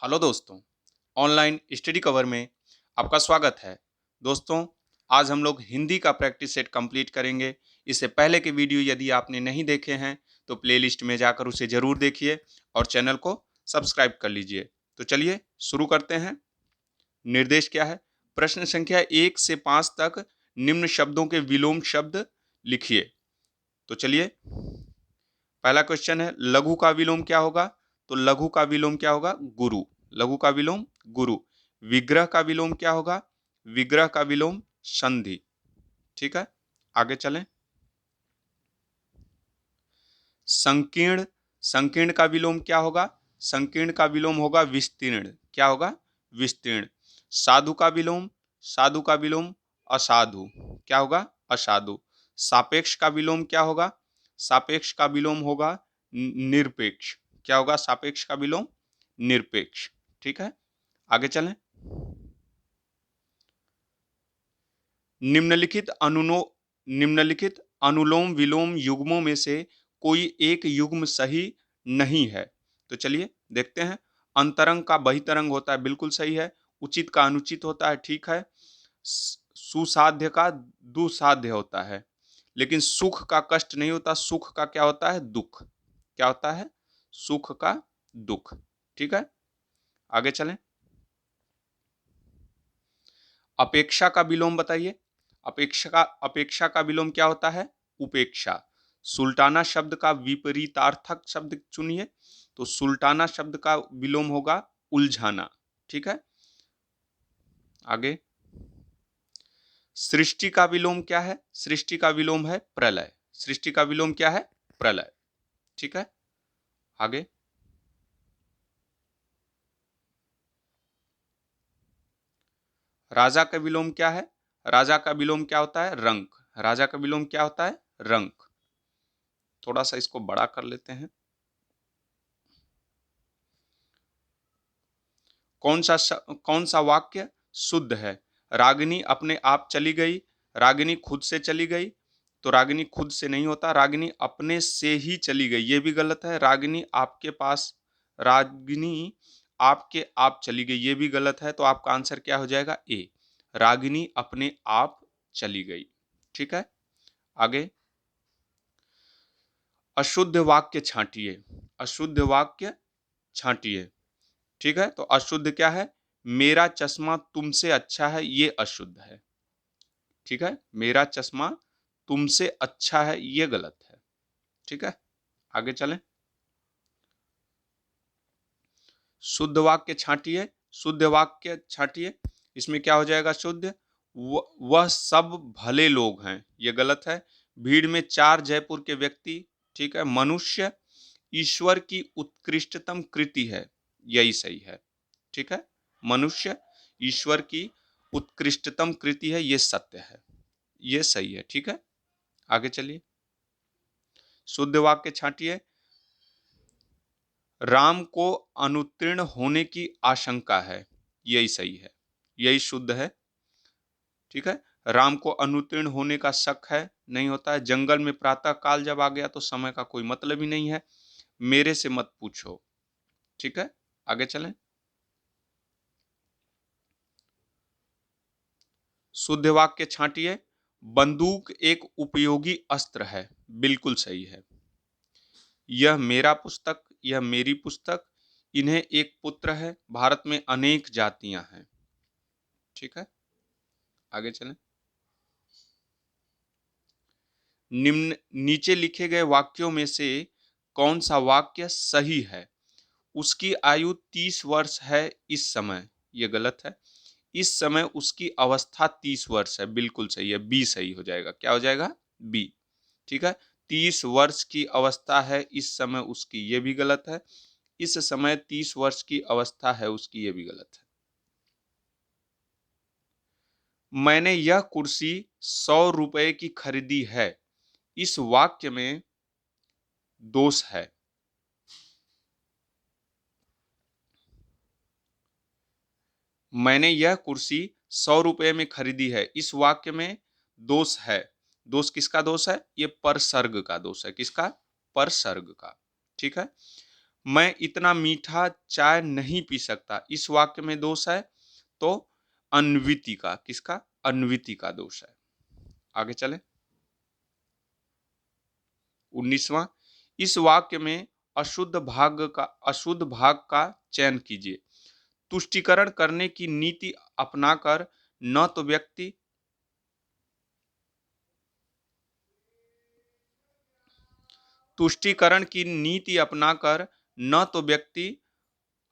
Hello दोस्तों, online study cover में आपका स्वागत है। दोस्तों, आज हम लोग हिंदी का प्रैक्टिस सेट कंप्लीट करेंगे। इससे पहले के वीडियो यदि आपने नहीं देखे हैं, तो प्लेलिस्ट में जाकर उसे ज़रूर देखिए और चैनल को सब्सक्राइब कर लीजिए। तो चलिए शुरू करते हैं। निर्देश क्या है? प्रश्न संख्या 1 से 5 तक निम्न शब्दों के विलोम शब्द लिखिए। तो चलिए, पहला क्वेश्चन है लघु का विलोम क्या होगा? तो लघु का विलोम क्या होगा? गुरु। लघु का विलोम गुरु। विग्रह का विलोम क्या होगा? विग्रह का विलोम संधि। ठीक है, आगे चलें। संकीर्ण, संकीर्ण का विलोम क्या होगा? संकीर्ण का विलोम होगा विस्तीर्ण। क्या होगा? विस्तीर्ण। साधु का विलोम, साधु का विलोम असाधु। क्या होगा? असाधु। सापेक्ष का विलोम क्या होगा? सापेक्ष का विलोम होगा निरपेक्ष। क्या होगा? सापेक्ष का विलोम निरपेक्ष। ठीक है, आगे चलें। निम्नलिखित निम्नलिखित अनुलोम विलोम युग्मों में से कोई एक युग्म सही नहीं है। तो चलिए देखते हैं। अंतरंग का बहितरंग होता है, बिल्कुल सही है। उचित का अनुचित होता है, ठीक है। सुसाध्य का दुसाध्य होता है, लेकिन सुख का कष्ट नहीं होता। सुख का क्या होता है? दुख। क्या होता है? सुख का दुख। ठीक है, आगे चलें। अपेक्षा का विलोम बताइए। अपेक्षा का विलोम क्या होता है? उपेक्षा। सुल्ताना शब्द का विपरीतार्थक शब्द चुनिए। तो सुल्ताना शब्द का विलोम होगा उलझाना। ठीक है, आगे। सृष्टि का विलोम क्या है? सृष्टि का विलोम है प्रलय। सृष्टि का विलोम क्या है? प्रलय। ठीक है, आगे। राजा का विलोम क्या है? राजा का विलोम क्या होता है? रंक। राजा का विलोम क्या होता है? रंक। थोड़ा सा इसको बड़ा कर लेते हैं। कौन सा वाक्य शुद्ध है? रागिनी अपने आप चली गई। रागिनी खुद से चली गई। तो रागिनी खुद से नहीं होता, रागिनी अपने से ही चली गई, ये भी गलत है। रागिनी आपके पास, रागिनी आपके आप चली गई, ये भी गलत है। तो आपका आंसर क्या हो जाएगा? ए, रागिनी अपने आप चली गई। ठीक है, आगे। अशुद्ध वाक्य छांटिए। अशुद्ध वाक्य छांटिए। ठीक है, तो अशुद्ध क्या है? मेरा चश्मा तुमसे अच्छा है, ये अशुद्ध है। ठीक है, मेरा चश्मा तुमसे अच्छा है, ये गलत है। ठीक है, आगे चलें। शुद्ध वाक्य छांटिए। शुद्ध वाक्य छांटिए। इसमें क्या हो जाएगा? शुद्ध वह सब भले लोग हैं, ये गलत है। भीड़ में 4 जयपुर के व्यक्ति। ठीक है, मनुष्य ईश्वर की उत्कृष्टतम कृति है, यही सही है। ठीक है, मनुष्य ईश्वर की उत्कृष्टतम कृति है, ये सत्य है, ये सही है। ठीक है, आगे चलिए। शुद्ध वाक्य छांटिए। राम को अनुत्तीर्ण होने की आशंका है, यही सही है, यही शुद्ध है। ठीक है, राम को अनुत्तीर्ण होने का शक है, नहीं होता है। जंगल में प्रातः काल जब आ गया तो समय का कोई मतलब ही नहीं है। मेरे से मत पूछो। ठीक है, आगे चलें। शुद्ध वाक्य छांटिए। बंदूक एक उपयोगी अस्त्र है, बिल्कुल सही है। यह मेरा पुस्तक, यह मेरी पुस्तक, इन्हें एक पुत्र है, भारत में अनेक जातियां हैं। ठीक है, आगे चलें। निम्न नीचे लिखे गए वाक्यों में से कौन सा वाक्य सही है? उसकी आयु 30 वर्ष है इस समय, यह गलत है। इस समय उसकी अवस्था 30 वर्ष है, बिल्कुल सही है। बी सही हो जाएगा। क्या हो जाएगा? बी। ठीक है, 30 वर्ष की अवस्था है इस समय उसकी, ये भी गलत है। इस समय 30 वर्ष की अवस्था है उसकी, ये भी गलत है। मैंने यह कुर्सी 100 रुपए की खरीदी है, इस वाक्य में दोष है। मैंने यह कुर्सी 100 रुपए में खरीदी है, इस वाक्य में दोष है। दोष किसका दोष है? ये परसर्ग का दोष है। किसका? परसर्ग का। ठीक है, मैं इतना मीठा चाय नहीं पी सकता, इस वाक्य में दोष है तो अन्विति का, किसका? अन्विति का दोष है। आगे चले। 19वां, इस वाक्य में अशुद्ध भाग का चयन कीजिए। तुष्टीकरण करने की नीति अपनाकर न तो व्यक्ति तुष्टीकरण की नीति अपनाकर न तो व्यक्ति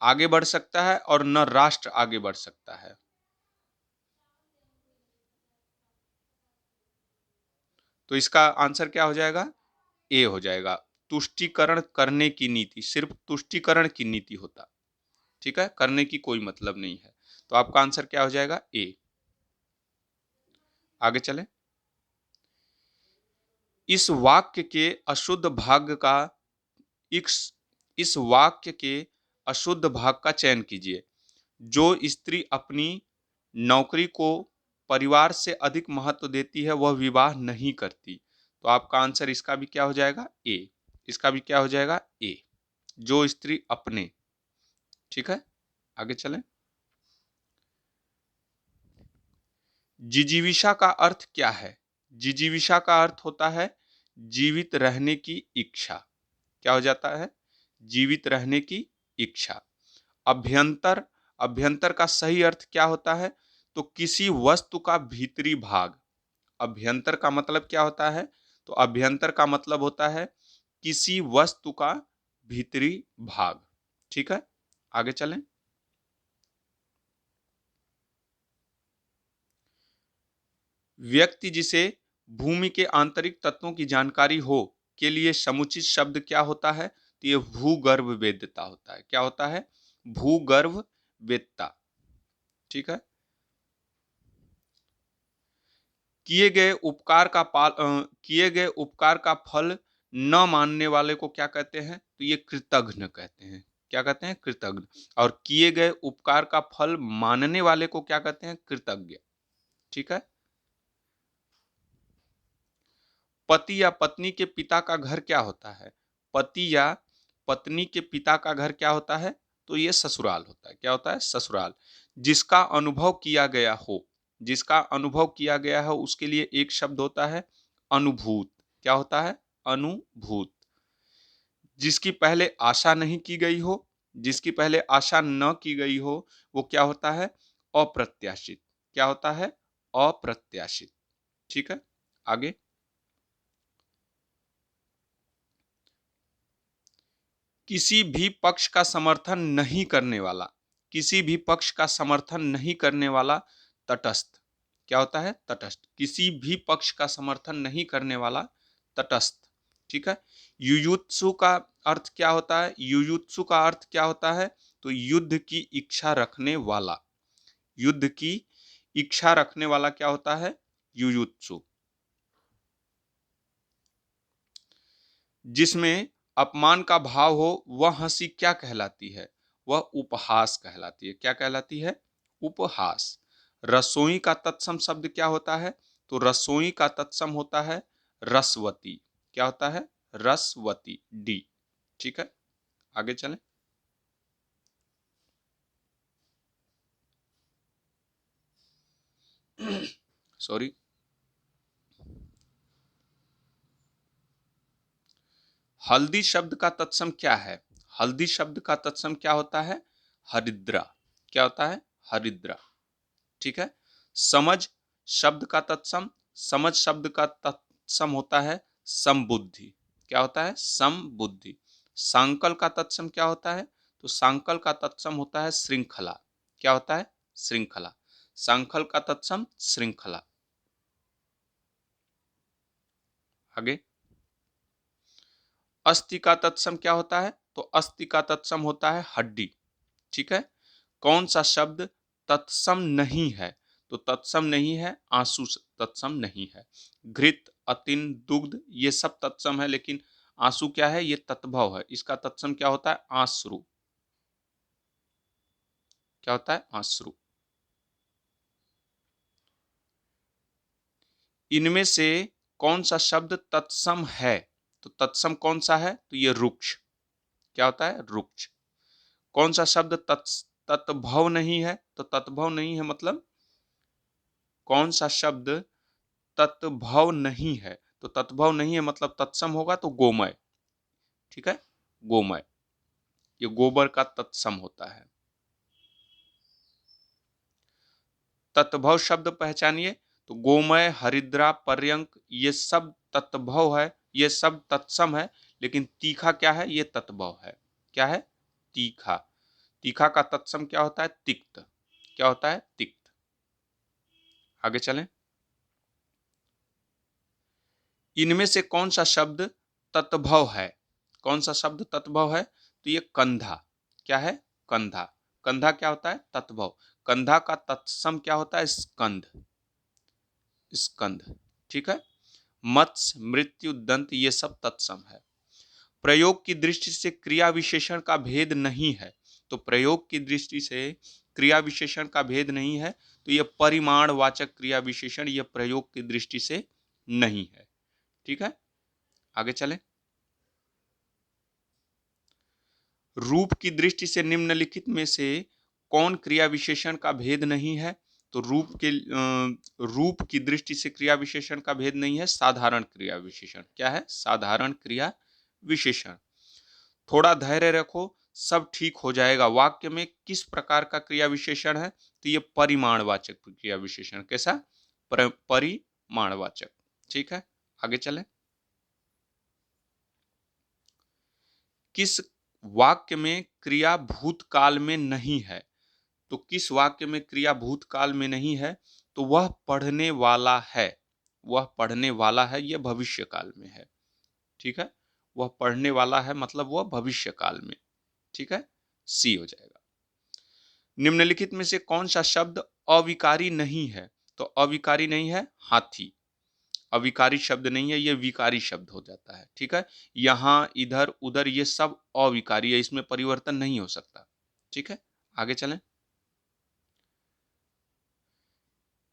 आगे बढ़ सकता है और न राष्ट्र आगे बढ़ सकता है। तो इसका आंसर क्या हो जाएगा? ए हो जाएगा। तुष्टीकरण करने की नीति, सिर्फ तुष्टीकरण की नीति होता, ठीक है, करने की कोई मतलब नहीं है। तो आपका आंसर क्या हो जाएगा? ए। आगे चलें। इस वाक्य के अशुद्ध भाग का इस इस वाक्य के अशुद्ध भाग का चयन कीजिए। जो स्त्री अपनी नौकरी को परिवार से अधिक महत्व देती है वह विवाह नहीं करती। तो आपका आंसर इसका भी क्या हो जाएगा? ए। इसका भी क्या हो जाएगा? ए। जो स्त्री अपने, ठीक है। आगे चलें। जिजीविषा का अर्थ क्या है? जिजीविषा का अर्थ होता है जीवित रहने की इच्छा। क्या हो जाता है? जीवित रहने की इच्छा। अभ्यंतर, अभ्यंतर का सही अर्थ क्या होता है? तो किसी वस्तु का भीतरी भाग। अभ्यंतर का मतलब क्या होता है? तो अभ्यंतर का मतलब होता है किसी वस्तु का भीतरी भाग, ठीक है। आगे चलें। व्यक्ति जिसे भूमि के आंतरिक तत्वों की जानकारी हो के लिए समुचित शब्द क्या होता है? तो ये भूगर्भ वेद्यता होता है। क्या होता है? भूगर्भ वेत्ता, ठीक है। किए गए उपकार का फल न मानने वाले को क्या कहते हैं? तो ये कृतघ्न कहते हैं। क्या कहते हैं? कृतघ्न। और किए गए उपकार का फल मानने वाले को क्या कहते हैं? कृतज्ञ, ठीक है। पति या पत्नी के पिता का घर क्या होता है? पति या पत्नी के पिता का घर क्या होता है? तो ये ससुराल होता है। क्या होता है? ससुराल। जिसका अनुभव किया गया हो, जिसका अनुभव किया गया है उसके लिए एक शब्द होता है अनुभूत। क्या होता है? अनुभूत। जिसकी पहले आशा नहीं की गई हो, जिसकी पहले आशा न की गई हो, वो क्या होता है? अप्रत्याशित। क्या होता है? अप्रत्याशित, ठीक है। आगे। किसी भी पक्ष का समर्थन नहीं करने वाला, किसी भी पक्ष का समर्थन नहीं करने वाला तटस्थ। क्या होता है? तटस्थ। किसी भी पक्ष का समर्थन नहीं करने वाला तटस्थ, ठीक है। युयुत्सु का अर्थ क्या होता है? युयुत्सु का अर्थ क्या होता है? तो युद्ध की इच्छा रखने वाला। युद्ध की इच्छा रखने वाला क्या होता है? युयुत्सु। जिसमें अपमान का भाव हो वह हंसी क्या कहलाती है? वह उपहास कहलाती है। क्या कहलाती है? उपहास। रसोई का तत्सम शब्द क्या होता है? तो रसोई का तत्सम होता है रसवती। क्या होता है? रसवती, डी, ठीक है। आगे चलें। सॉरी। हल्दी शब्द का तत्सम क्या है? हल्दी शब्द का तत्सम क्या होता है? हरिद्रा। क्या होता है? हरिद्रा, ठीक है। समझ शब्द का तत्सम, समझ शब्द का तत्सम होता है समबुद्धि। क्या होता है? समबुद्धि। सांकल का तत्सम क्या होता है? तो सांकल का तत्सम होता है श्रृंखला। क्या होता है? श्रृंखला। सांकल का तत्सम श्रृंखला। आगे। अस्थि का तत्सम क्या होता है? तो अस्थि का तत्सम होता है हड्डी, ठीक है। कौन सा शब्द तत्सम नहीं है? तो तत्सम नहीं है आंसू तत्सम नहीं है। घृत, अतिन, दुग्ध ये सब तत्सम है, लेकिन आंसू क्या है? ये तत्भव है। इसका तत्सम क्या होता है? आंसरू। क्या होता है? आंसरू। इनमें से कौन सा शब्द तत्सम है? तो तत्सम कौन सा है? तो ये रुक्ष। क्या होता है? रुक्ष। कौन सा शब्द तत्भव नहीं है? तो तत्भव नहीं है मतलब कौन सा शब्द तत्भव नहीं है? तो तत्भव नहीं है मतलब तत्सम होगा तो गोमय। ठीक है, गोमय, ये गोबर का तत्सम होता है। तत्भव शब्द पहचानिए। तो गोमय, हरिद्रा, पर्यंक ये सब तत्भव है, ये सब तत्सम है। लेकिन तीखा क्या है? ये तत्भव है। क्या है? तीखा। तीखा का तत्सम क्या होता है? तिक्त। क्या होता है? तिक्त। आगे चलें। इनमें से कौन सा शब्द तत्भव है? कौन सा शब्द तत्भव है? तो ये कंधा। क्या है? कंधा। कंधा क्या होता है? तत्भव। कंधा का तत्सम क्या होता है? स्कंध। स्कंध। ठीक है। मत्स्य, मृत्यु, दंत ये सब तत्सम है। प्रयोग की दृष्टि से क्रिया विशेषण का भेद नहीं है। तो प्रयोग की दृष्टि से क्रिया विशेषण का भेद नहीं है, तो यह परिमाणवाचक क्रिया विशेषण यह प्रयोग की दृष्टि से नहीं है। ठीक है, आगे चलें। रूप की दृष्टि से निम्नलिखित में से कौन क्रिया विशेषण का भेद नहीं है? तो रूप की दृष्टि से क्रिया विशेषण का भेद नहीं है, साधारण क्रिया विशेषण। क्या है? साधारण क्रिया विशेषण। थोड़ा धैर्य रखो, सब ठीक हो जाएगा। वाक्य में किस प्रकार का क्रिया विशेषण है? तो ये परिमाणवाचक क्रिया विशेषण। कैसा? परिमाणवाचक। ठीक है, आगे चलें। किस वाक्य में क्रिया भूतकाल में नहीं है? तो किस वाक्य में क्रिया भूतकाल में नहीं है? तो वह पढ़ने वाला है। वह पढ़ने वाला है, यह भविष्य काल में है। ठीक है, वह पढ़ने वाला है मतलब वह भविष्य काल में। ठीक है, सी हो जाएगा। निम्नलिखित में से कौन सा शब्द अविकारी नहीं है? तो अविकारी नहीं है, हाथी। अविकारी शब्द नहीं है, ये विकारी शब्द हो जाता है। ठीक है, यहां, इधर, उधर ये सब अविकारी है, इसमें परिवर्तन नहीं हो सकता। ठीक है, आगे चलें।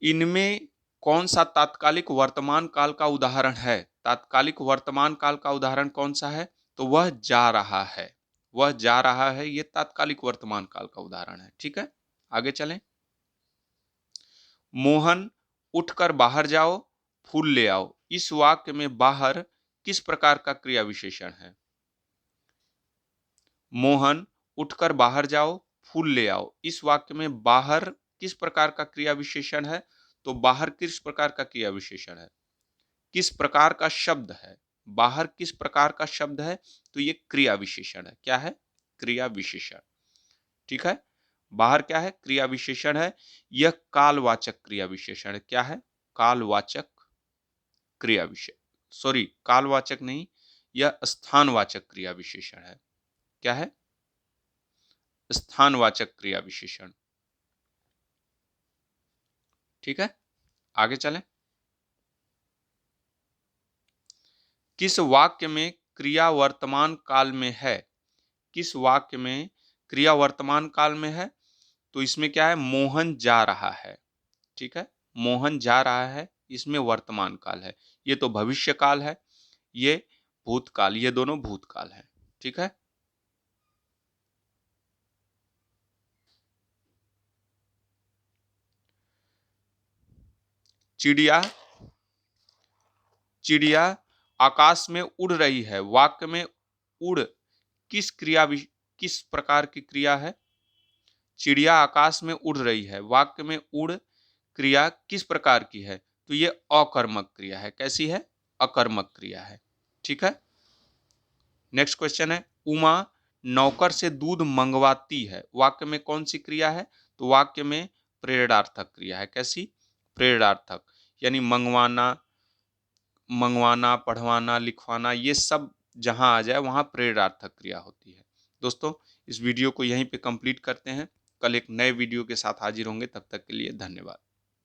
इनमें कौन सा तात्कालिक वर्तमान काल का उदाहरण है? तात्कालिक वर्तमान काल का उदाहरण कौन सा है? तो वह जा रहा है। वह जा रहा है, यह तात्कालिक वर्तमान काल का उदाहरण है। ठीक है, आगे चलें। मोहन, उठकर बाहर जाओ, फूल ले आओ। इस वाक्य में बाहर किस प्रकार का क्रिया विशेषण है? मोहन, उठकर बाहर जाओ, फूल ले आओ। इस वाक्य में बाहर किस प्रकार का क्रिया विशेषण है? तो बाहर किस प्रकार का क्रिया विशेषण है? किस प्रकार का शब्द है? बाहर किस प्रकार का शब्द है? तो ये क्रिया विशेषण है। क्या है? क्रिया विशेषण। ठीक है, बाहर क्या है? क्रिया विशेषण है। यह कालवाचक क्रिया विशेषण है। क्या है? कालवाचक क्रिया विशेषण। सॉरी, कालवाचक नहीं, यह स्थानवाचक क्रिया विशेषण है। क्या है? स्थानवाचक क्रिया विशेषण। ठीक है, आगे चलें। किस वाक्य में क्रिया वर्तमान काल में है? किस वाक्य में क्रिया वर्तमान काल में है? तो इसमें क्या है? मोहन जा रहा है। ठीक है, मोहन जा रहा है, इसमें वर्तमान काल है। ये तो भविष्य काल है, ये भूतकाल, ये दोनों भूतकाल है। ठीक है, चिड़िया, चिड़िया आकाश में उड़ रही है। वाक्य में उड़ किस प्रकार की क्रिया है? चिड़िया आकाश में उड़ रही है, वाक्य में उड़ क्रिया किस प्रकार की है? तो ये अकर्मक क्रिया है। कैसी है? अकर्मक क्रिया है। ठीक है, नेक्स्ट क्वेश्चन है। उमा नौकर से दूध मंगवाती है। वाक्य में कौन सी क्रिया है? तो वाक्य में प्रेरणार्थक क्रिया है। कैसी? प्रेरणार्थक, यानी मंगवाना, मंगवाना, पढ़वाना, लिखवाना, ये सब जहां आ जाए वहां प्रेरणार्थक क्रिया होती है। दोस्तों, इस वीडियो को यहीं पे कंप्लीट करते हैं। कल एक नए वीडियो के साथ हाजिर होंगे, तब तक के लिए धन्यवाद।